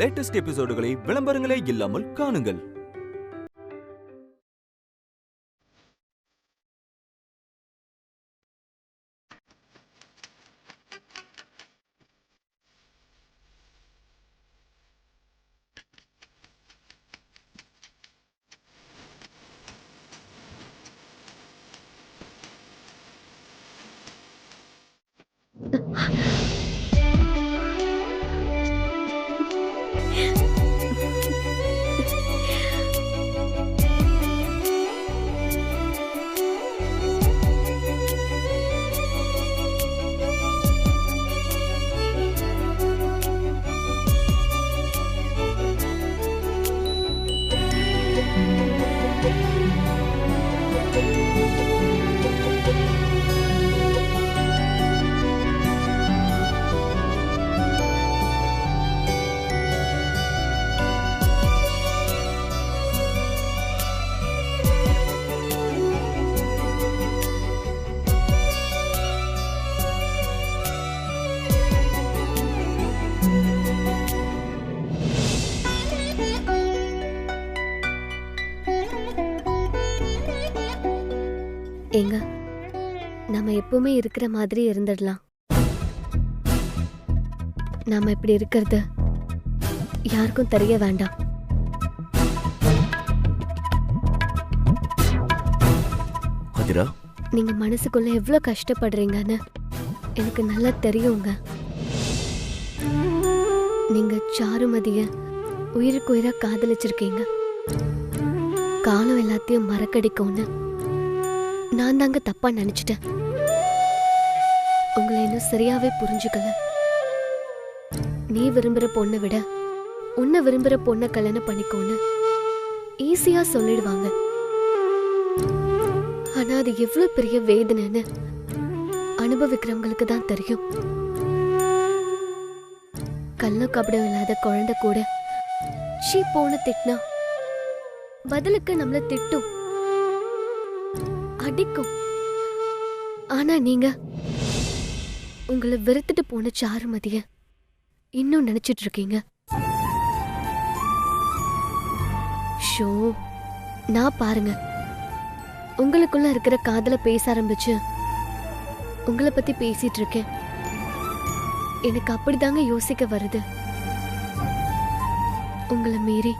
Latest எபிசோடுகளை விளம்பரங்களே இல்லாமல் காணுங்கள். ஏங்க, நம்ம எப்பவுமே இருக்கிற மாதிரி இருந்துடலாம். நாம இப்படி இருக்கிறது யாருக்கும் தெரிய வேண்டாம். நீங்க மனசுக்குள்ள எவ்வளவு கஷ்டப்படுறீங்கன்னு எனக்கு நல்லா தெரியுங்க. நீங்க சாருமதிய உயிருக்கு உயிரா காதலிச்சிருக்கீங்க. காலம் எல்லாத்தையும் மறக்கடிக்கும்னு நான் தாங்க தப்பா நினைச்சிட்டேன். உங்களை இன்னும் சரியாவே புரிஞ்சுக்கல. நீ விரும்புற பொண்ணை விட உன்னை விரும்புற பொண்ணை கல்யாணம் பண்ணிக்கோன்னு ஈஸியா சொல்லிடுவாங்க. ஆனா அது எவ்வளவு பெரிய வேதனைன்னு அனுபவிக்கிறவங்களுக்கு தான் தெரியும். கள்ள கபடம் இல்லாத குழந்தை கூட சீ போன திட்டினா பதிலுக்கு நம்மள திட்டும், அடிக்கும். ஆனா நீங்க உங்களை வெறுத்துட்டு போன சாருமதிய இன்னும் நினைச்சிட்டு இருக்கீங்க. ஷோ, நான் பாருங்க, உங்களுக்குள்ள இருக்கிற காதல பேச ஆரம்பிச்சு உங்களை பத்தி பேசிட்டு இருக்கேன். எனக்கு அப்படிதாங்க யோசிக்க வருது. உங்களை மீறி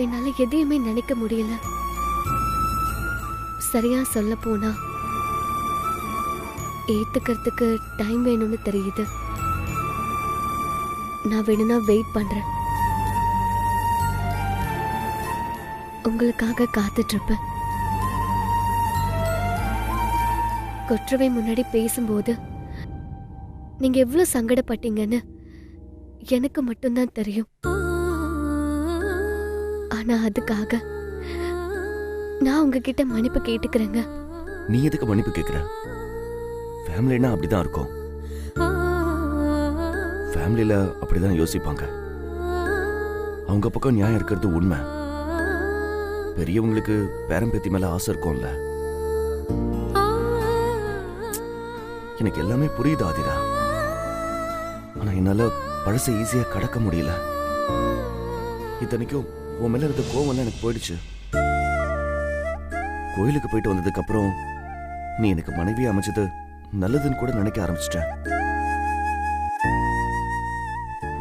என்னால எதையுமே நினைக்க முடியல. சரியா சொல்ல போனா ஏத்துக்கிறதுக்கு டைம் வேணும்னு தெரியுது. நான் வேணும்னா வெயிட் பண்றேன். உங்களுக்காக காத்துட்டு இருப்பேன். கொற்றவை முன்னாடி பேசும்போது நீங்க எவ்வளவு சங்கடப்பட்டீங்கன்னு எனக்கு மட்டும்தான் தெரியும். ஆனா அதுக்காக நான் உங்ககிட்ட மன்னிப்பு கேட்டுக்கிறேங்க. நீ எதுக்கு மன்னிப்பு கேட்கிற? ஃபேமிலினா அப்படிதான் இருக்கும். ஃபேமிலியில அப்படிதான் யோசிப்பாங்க. அவங்க பக்கம் நியாயம் இருக்கிறது உண்மை. பெரியவங்களுக்கு பேரம்பேத்தி மேல ஆசை இருக்கும்ல. எனக்கு எல்லாமே புரியுது ஆதிரா. ஆனா என்னால பழச ஈஸியா கடக்க முடியல. இத்தனைக்கும் உன் மேல இருந்த கோவம் எனக்கு போயிடுச்சு. கோயிலுக்கு போயிட்டு வந்ததுக்கு அப்புறம் நீ எனக்கு மனைவி அமைச்சது நல்லதுன்னு கூட நினைக்க ஆரம்பிச்சிட்டேன்.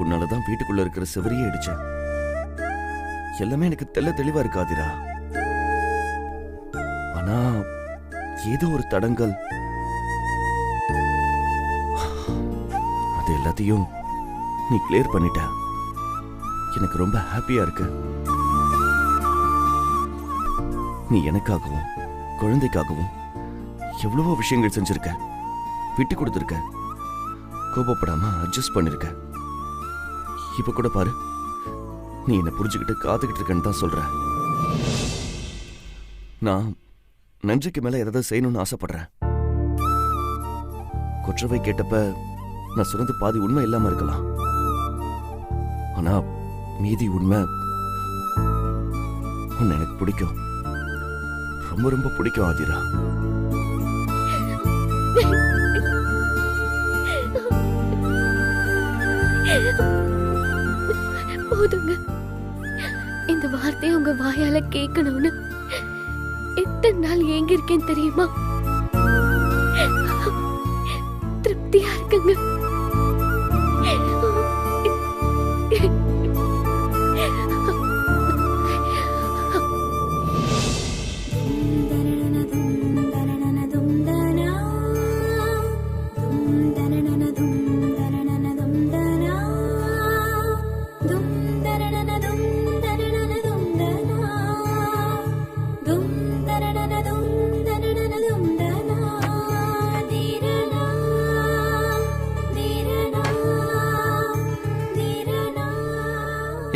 உன்னாலதான் வீட்டுக்குள்ள இருக்கிற செவரியே அடிச்சேன். எல்லாமே எனக்கு தெளிவா இருக்காதிரா. ஆனா ஏதோ ஒரு தடங்கல். அது எல்லாத்தையும் நீ கிளியர் பண்ணிட்ட. எனக்கு ரொம்ப ஹாப்பியா இருக்கு. நீ எனக்காகவும் குழந்தைக்காகவும் எவ்வளவோ விஷயங்கள் செஞ்சிருக்க, விட்டு கொடுத்திருக்க, கோபப்படாம அட்ஜஸ்ட் பண்ணிருக்க. இப்ப கூட பாரு, நீ என்ன புரிஞ்சுக்கிட்டு காத்துக்கிட்டு இருக்கேன்னு தான் சொல்ற. நான் நன்றிக்கு மேல ஏதாவது செய்யணும்னு ஆசைப்படுறேன். கொற்றவை கேட்டப்ப நான் சொன்னது பாதி உண்மை இல்லாம இருக்கலாம். ஆனா மீதி உண்மை. உன்னை எனக்கு பிடிக்கும், ரொம்ப ரொம்ப பிடிக்கும் ஆதிரா. போதுங்க. இந்த வார்த்தையை உங்க வாயால கேட்கணும்னு எத்தனை நாள் ஏங்கி இருக்கேன் தெரியுமா? திருப்தியா இருக்குங்க.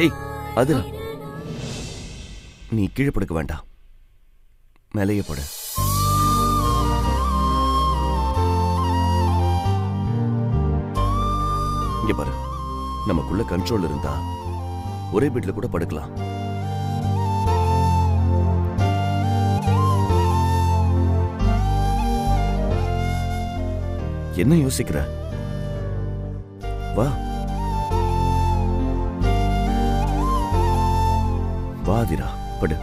ஏய் அதுரா, நீ கீழே படுக்க வேண்டாம், மேலேயே படு. இங்க பாரு, நமக்குள்ள கண்ட்ரோல் இருந்தா ஒரே பெட்ல கூட படுக்கலாம். என்ன யோசிக்கிற? வா வாதிரா, படு.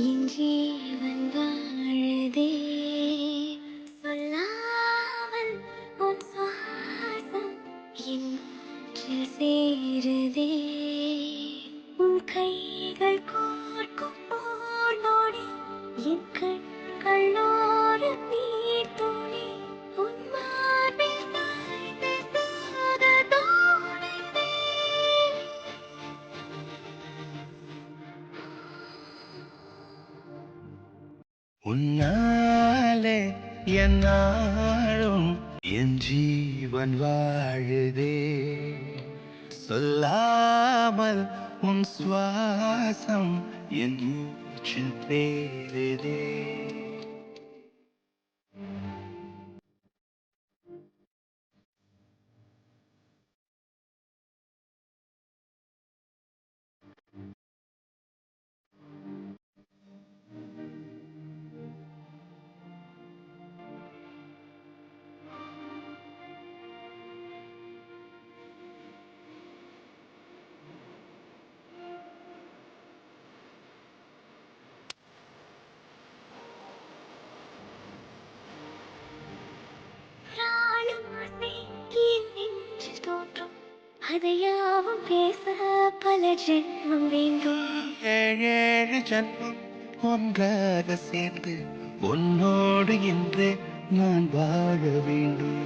என் ஜீவன் வாழுதே, சொல்லாமல் உன் சுவாசம் என் மூச்சில் சேருதே, உன் கைகள் கோர்க்கும் போனோடி என் கண்களோடு நீர் துளி, உன் மார்பில் சாய்ந்து போக தோணுதே. உன்னாலே என்னாலும் என் ஜீவன் வாழுதே, சொல்லாமல் உன் சுவாசம் என் மூச்சில் தேடுதே. அதையாவும் பேச பல ஜென்மம் வேண்டும். ஏழேழு ஜன்மம் ஒன்றாக சேர்ந்து உன்னோடு இன்று நான் வாழ வேண்டும்.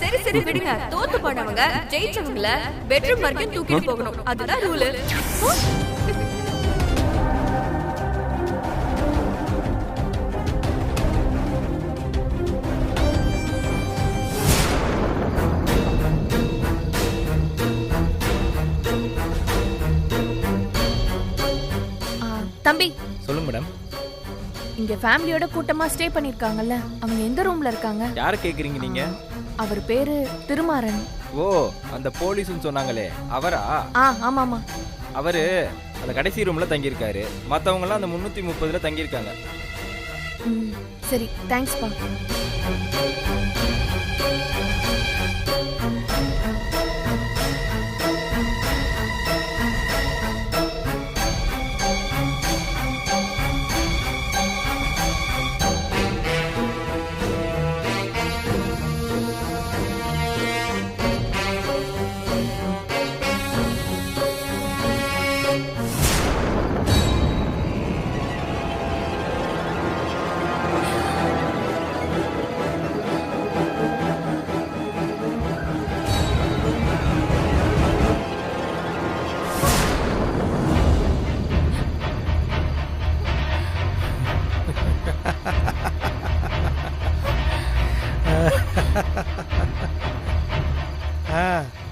சரி சரி விடுங்க, தோத்து போனவங்க ஜெயிச்சவங்கள பெட்ரூம் வரைக்கும் தூக்கிட்டு போகணும், அதுதான் ரூல். தம்பி சொல்லுங்க மேடம். இங்க ஃபேமிலியோட கூட்டமா ஸ்டே பண்ணிருக்காங்கல்ல, அவங்க எந்த ரூம்ல இருக்காங்க? யார கேக்குறீங்க நீங்க? அவர் பேரு திருமாறன். ஓ, அந்த போலீஸ்னு சொன்னாங்களே அவரா? ஆமாமா. அவரு அந்த கடைசி ரூம்ல தங்கியிருக்காரு. மற்றவங்கலாம் அந்த 330ல தங்கியிருக்காங்க. சரி, தேங்க்ஸ்ப்பா.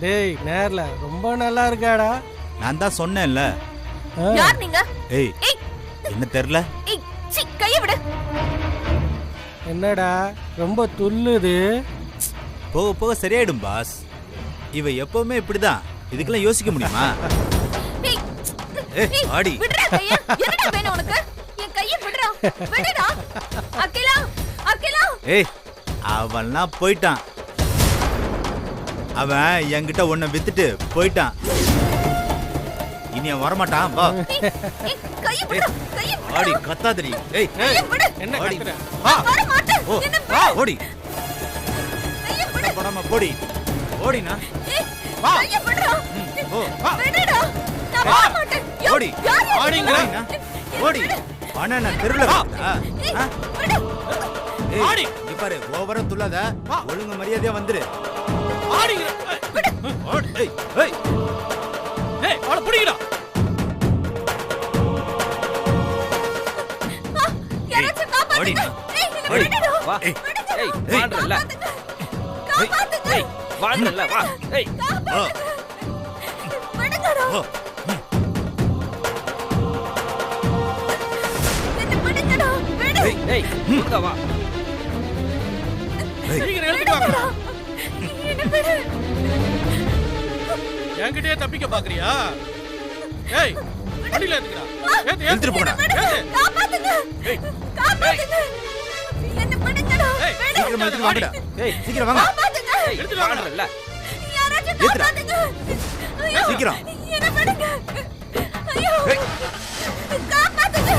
டேய் நேர்ல ரொம்ப நல்லா இருக்காடா. நான் தான் சொன்னேன்ல. யார் நீங்க? ஏய் என்ன தெரியல? ஏய் சீ கைய விடு. என்னடா ரொம்ப துள்ளுது? போக போக சரியாயிடும் பாஸ். இவ எப்பவுமே இப்படிதான். இதுக்கெல்லாம் யோசிக்க முடியுமா? ஏய் ஆடி விடுடா கைய. என்னடா வேணும் உனக்கு? என் கைய விடுடா. விடுடா. அகிலா அகிலா. ஏய் அவன்லாம் போயிட்டான். அவன் என்கிட்ட உன்னை வித்துட்டு போயிட்டான். இனி அவன் வரமாட்டான். வா. கைய விடுடா. கைய விடு. ஆடி கத்தாதடி. ஏய் என்ன கத்துற? வா. வர மாட்டேன். ஓ என்ன வா ஓடி. கைய விடு. போடாம போடி. ஓடினா. வா. கைய விடுடா. ஓ வா. விடுடா. நான் வர மாட்டேன். ஓடி. ஓடிங்கடா. ஓடி. அண்ணா நான் தெருல வா. விடு. ஆடி. இங்க பாரு ஓவரா துள்ளாத. ஒழுங்கு மரியாதையா வந்துரு. ஆடி. ஓடி. ஏய் ஏய். ஏய் அவள புடிங்கடா. யாராச்சும் காப்பாத்துங்க. ஏய் விடுடா. வா. ஏய் வாடறல. காப்பாத்துங்க. ஏய் வாடறல வா. ஏய் விடுங்கடா. என்ன விடுங்கடா. விடு. ஏய் இங்க வா. சீக்கிரம் எடுத்துட்டு வாங்க. என்ன விடு. என்கிட்டயே தப்பிக்க பாக்குறியா? ஏய் அடியில ஏத்துடா. எடுத்துட்டு போடா. காப்பாத்துங்க. காப்பாத்துங்க. என்ன விடுங்கடா. சீக்கிரம் எடுத்துட்டு வாங்கடா. ஏய் சீக்கிரம் வாங்க. காப்பாத்துங்க. எடுத்துட்டு வாங்கடா. யாராச்சும் ஏத்துடா. காப்பாத்துங்க. ஐயோ. சீக்கிரம். என்ன விடுங்க. ஐயோ. காப்பாத்துங்க.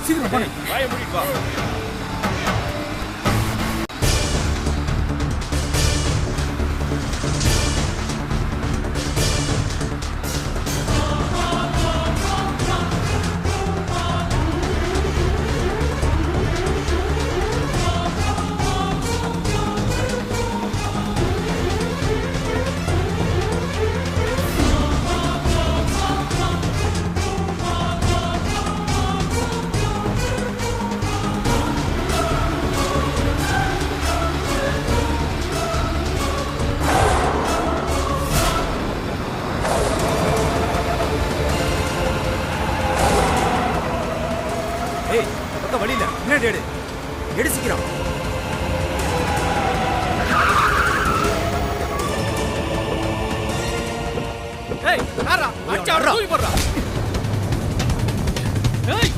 சீக்கிரம் போங்க. வாயை மூடிட்டு வா. ஏய் பக்கம் வழியில முன்னாடி எடு. எடு சீக்கிரம். ஏய் யாரா? அடிச்சு அவரை தூக்கி போடுறா. ஏய்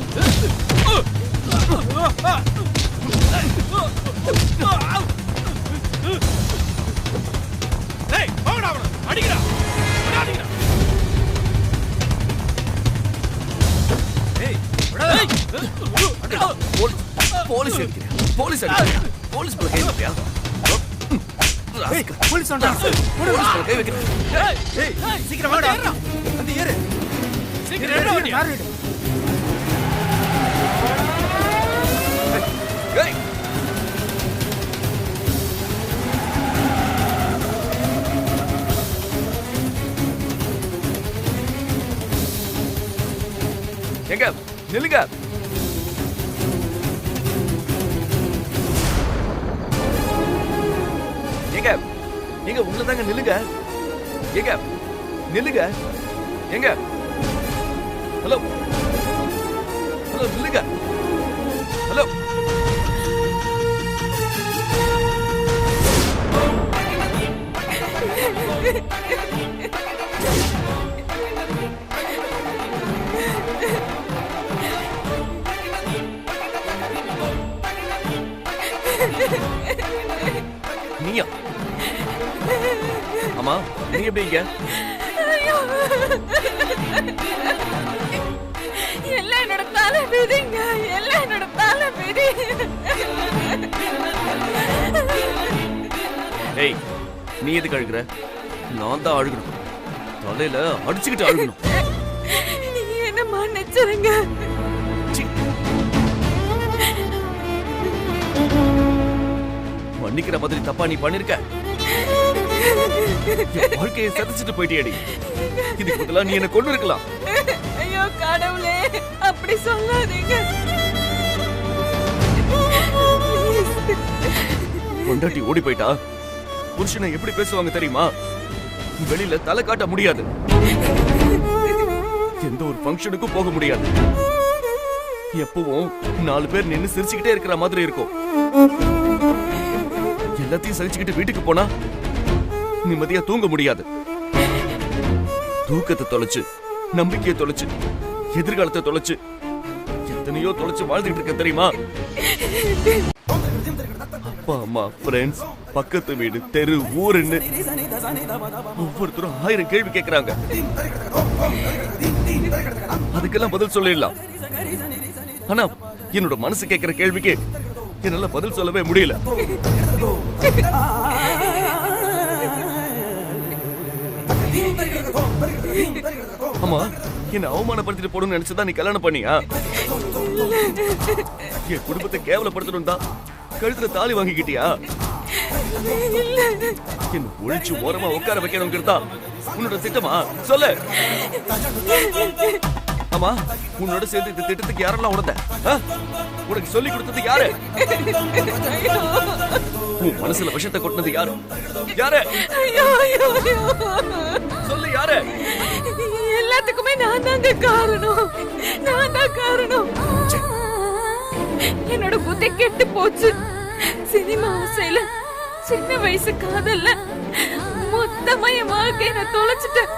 ஏய் போடா அவனை. அடிங்கடா. அடிங்கடா. ஏய் விடாத. போலீஸ் அடிக்கிறேன். போலீஸ் அடிக்கிறேன். போலீஸ் மேல கை வைப்பியா? ஏய் போலீஸ் வந்தா. போலீஸ் மேல கை வைக்கிறேன். ஏய் சீக்கிரம் வாடா. வந்து ஏறு. சீக்கிரம் ஏறு வண்டி. ஏய் எங்க நில்லுங்க. எங்க எங்க உள்ளதாங்க நில்லுங்க. எங்க நில்லுங்க. எங்க ஹலோ ஹலோ நில்லுங்க. ஹலோ நீயா? ஆமா, நீ எப்படிங்க? எல்லாம் என்னோட தலை விதிங்க, எல்லாம் என்னோட தலை விதி. ஏய், நீ எதுக்கு அழுகுற? நான் தான் அழுகணும். தலையில அடிச்சுக்கிட்டு அழுகணும். என்ன மன்னிச்சிருங்க. மன்னிக்கிற மாதிரி தப்பா நீ பண்ணிருக்க. வாழ்க்கையை சதிச்சுட்டு போயிட்டியடி. இதுக்கு பதிலா நீ என்ன கொண்டு இருக்கலாம். ஐயோ கடவுளே, அப்படி சொல்லாதீங்க. பொண்டாட்டி ஓடி போயிட்டா புருஷனை எப்படி பேசுவாங்க தெரியுமா? வெளியில தலை காட்ட முடியாது, எந்த ஒரு ஃபங்க்ஷனுக்கும் போக முடியாது, எப்பவும் 4 பேர் நின்னு சிரிச்சுக்கிட்டே இருக்கிற மாதிரி இருக்கும். எல்லாத்தையும் சகிச்சுக்கிட்டு வீட்டுக்கு போனா நிம்மதியா தூங்க முடியாது. தூக்கத்தை தொலைச்சு, நம்பிக்கையை தொலைச்சு, எதிர்காலத்தை தொலைச்சு, எத்தனையோ தொலைச்சு வாழ்ந்துட்டு இருக்க தெரியுமா? அப்பா அம்மா, ஃப்ரெண்ட்ஸ், பக்கத்து வீடு, தெரு, ஊருன்னு ஒவ்வொருத்தரும் 1000 கேள்வி கேட்கறாங்க. அதுக்கெல்லாம் பதில் சொல்லிடலாம். ஆனா என்னோட மனசு கேட்கிற கேள்விக்கு என்னால பதில் சொல்லவே முடியல. ஆமா, என்ன அவமானப்படுத்திட்டு போடணும்னு நினைச்சுதான் நீ கல்யாணம் பண்ணியா? என் குடும்பத்தை கேவலப்படுத்தணும் தான் கழுத்துல தாலி வாங்கிக்கிட்டியா? என்ன ஒழிச்சு ஓரமா உட்கார வைக்கணுங்கிறதா உன்னோட திட்டமா? சொல்லு. ஆமா, உன்னோட சேர்ந்து இந்த திட்டத்துக்கு யாரெல்லாம் உடந்த? உனக்கு சொல்லி கொடுத்தது யாரு? உன் மனசுல விஷத்தை கொட்டினது யாரு? யாரு? சொல்லு, யாரு? எல்லாத்துக்குமே நான் தாங்க காரணம், நான் தான் காரணம். என்னோட புத்தி கெட்டு போச்சு. சினிமா ஆசையில, சின்ன வயசு காதல்ல மொத்தமா என் வாழ்க்கையை நான் தொலைச்சிட்டேன்.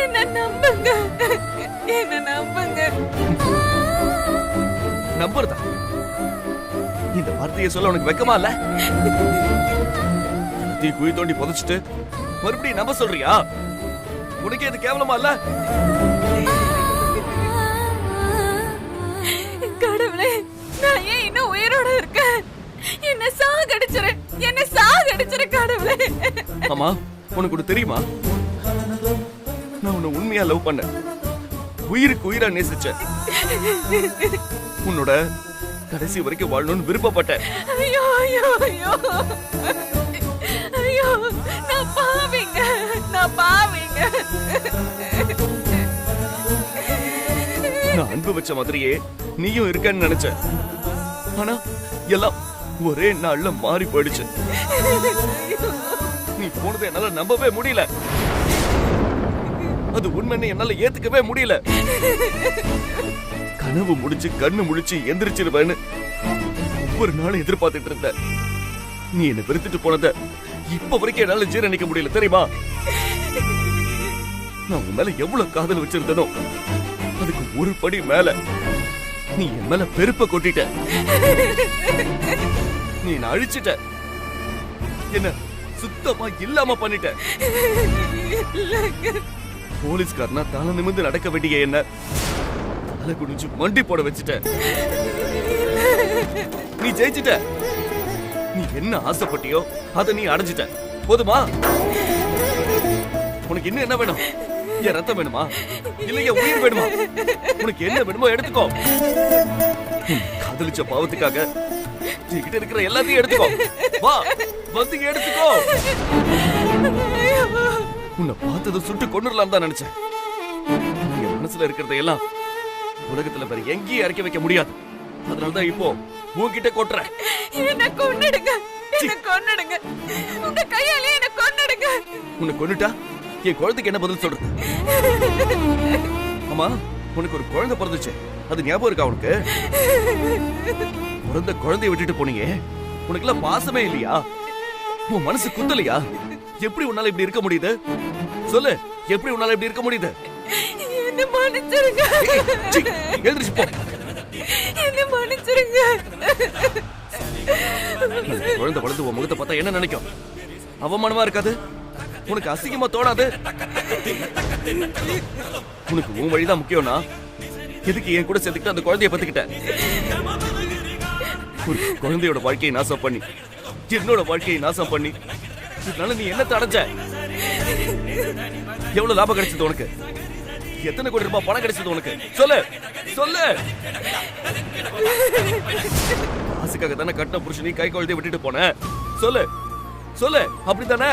என்ன நம்புங்க, என்ன நம்புங்க. நம்புறதா? இந்த வார்த்தையை சொல்ல உனக்கு வெக்கமா இல்ல? தீ குழி தோண்டி புதைச்சிட்டு மறுபடியும் நம்ப சொல்றியா? உனக்கு இது கேவலமா இல்ல? கடவுளே, நான் ஏன் இன்னும் உயிரோட இருக்கேன்? என்ன சாகடிச்சிரு, என்ன சாகடிச்சிரு கடவுளே. ஆமா, உனக்கு ஒண்ணு தெரியுமா? நான் உன்னை உண்மையா லவ் பண்ணேன், உயிருக்கு உயிரா நேசிச்சேன், உன்னோட கடைசி வரைக்கும் வாழணும்னு விருப்பப்பட்டேன். ஐயோ ஐயோ ஐயோ ஐயோ, நான் பாவிங்க, நான் பாவிங்க. நான் அன்பு வச்ச மாதிரியே நீயும் இருக்கன்னு நினைச்சேன். ஆனா எல்லாம் ஒரே நாள்ல மாறி போயிடுச்சு. நீ போனதை என்னால நம்பவே முடியல. அது உண்மைன்னு என்னால ஏத்துக்கவே முடியல. கனவு முடிச்சு கண்ணு முடிச்சு எந்திரிச்சிருவேன்னு ஒவ்வொரு நாளும் எதிர்பார்த்துட்டு இருந்த. நீ என்ன வெறுத்துட்டு போனத இப்ப வரைக்கும் என்னால ஜீரணிக்க முடியல தெரியுமா? நான் உன் மேல எவ்வளவு காதல் வச்சிருந்தனோ அதுக்கு ஒரு படி மேல நீ என் மேல பெருப்ப கொட்டிட்ட. நீ என்ன அழிச்சிட்ட, என்ன சுத்தமா இல்லாம பண்ணிட்ட. போலீஸ்காரனா தலை நிமிர்ந்து நடக்க வேண்டிய என்ன தலை குடிச்சு மண்டி போட வச்சுட்ட. நீ ஜெயிச்சிட்ட. நீ என்ன ஆசைப்பட்டியோ அதை நீ அடைஞ்சிட்ட. போதுமா? உனக்கு இன்னும் என்ன வேணும்? என் ரத்தம் வேணுமா? இல்லையா உயிர் வேணுமா? உனக்கு என்ன வேணுமோ எடுத்துக்கோ. காதலிச்ச பாவத்துக்காக என்கிட்ட இருக்கிற எல்லாத்தையும் எடுத்துக்கோ. வா, வந்து எடுத்துக்கோ. உன்னை பார்த்ததை சுட்டு கொண்டுடலாம் தான் நினைச்சேன். மனசுல இருக்கிறதையெல்லாம் உலகத்துல வேற எங்கேயும் இறக்கி வைக்க முடியாது. அதனாலதான் இப்போ உன்கிட்ட கொட்டுறேன். என்ன கொன்னுடுங்க, என்ன கொன்னுடுங்க, உங்க கையாலே என்ன கொன்னுடுங்க. உன்னை கொன்னுட்டா என் குழந்தைக்கு என்ன பதில் சொல்றது? அம்மா, உனக்கு ஒரு குழந்தை பிறந்துச்சு, அது ஞாபகம் இருக்கா உனக்கு? பிறந்த குழந்தைய விட்டுட்டு போனீங்க. உனக்கு எல்லாம் பாசமே இல்லையா? உன் மனசு குத்தலையா? எப்படி உன்னால இப்படி இருக்க முடியுது? சொல்லு, எப்படி உன்னால இப்படி இருக்க முடியுது? என்ன மன்னிச்சிருங்க. எழுந்திருச்சு போ. என்ன மன்னிச்சிருங்க. குழந்தை வளர்ந்து உன் முகத்தை பார்த்தா என்ன நினைக்கும்? அவமானமா இருக்காது? உனக்கு அசிங்கமா தோணாது? உனக்கு உன் வழிதான் முக்கியம்னா எதுக்கு என் கூட சேர்த்துக்கிட்டு அந்த குழந்தைய பத்துக்கிட்ட? ஒரு குழந்தையோட வாழ்க்கையை நாசம் பண்ணி என்னோட வாழ்க்கையை நாசம் பண்ணி இதனால நீ என்ன அடைஞ்ச? எவ்வளவு லாபம் கிடைச்சது உனக்கு? எத்தனை கோடி ரூபாய் பணம் கிடைச்சது உனக்கு? சொல்லு சொல்லு. காசுக்காக தானே கட்டின புருஷனி கை குழந்தைய விட்டுட்டு போன. சொல்லு சொல்லு, அப்படித்தானே?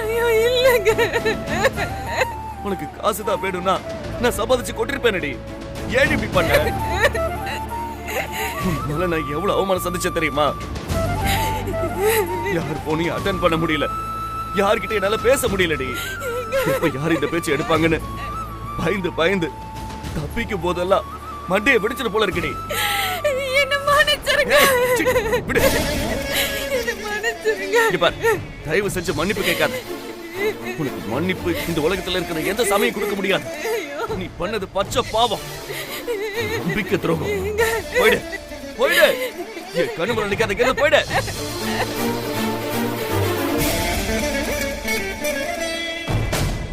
ஐயோ இல்லங்க. உனக்கு காசுதான் வேணும்னா நான் சம்பாதிச்சு கொட்டிருப்பேனடி. ஏன் இப்படி பண்ண? உன்னால நான் எவ்வளவு அவமானம் சந்திச்சேன் தெரியுமா? யார் போனையும் அட்டன் பண்ண முடியல, யார்கிட்ட என்னால பேச முடியலடி. இப்ப யார் இந்த பேச்சு எடுப்பாங்கன்னு பயந்து பயந்து தப்பிக்கும் போதெல்லாம் மண்டையை வெடிச்சிட்டு போல இருக்குடி. என்ன மன்னிச்சிருங்க. விடு. என்ன மன்னிச்சிருங்க. இங்க பாரு, தயவு செஞ்சு மன்னிப்பு கேட்காத. உனக்கு மன்னிப்பு இந்த உலகத்துல இருக்கிற எந்த சமயம் கொடுக்க முடியாது. நீ பண்ணது பச்சை பாவம், நம்பிக்கை துரோகம். போயிடு போயிடு, என் கண்ணு முன்னாடி நிக்காத, போயிடு.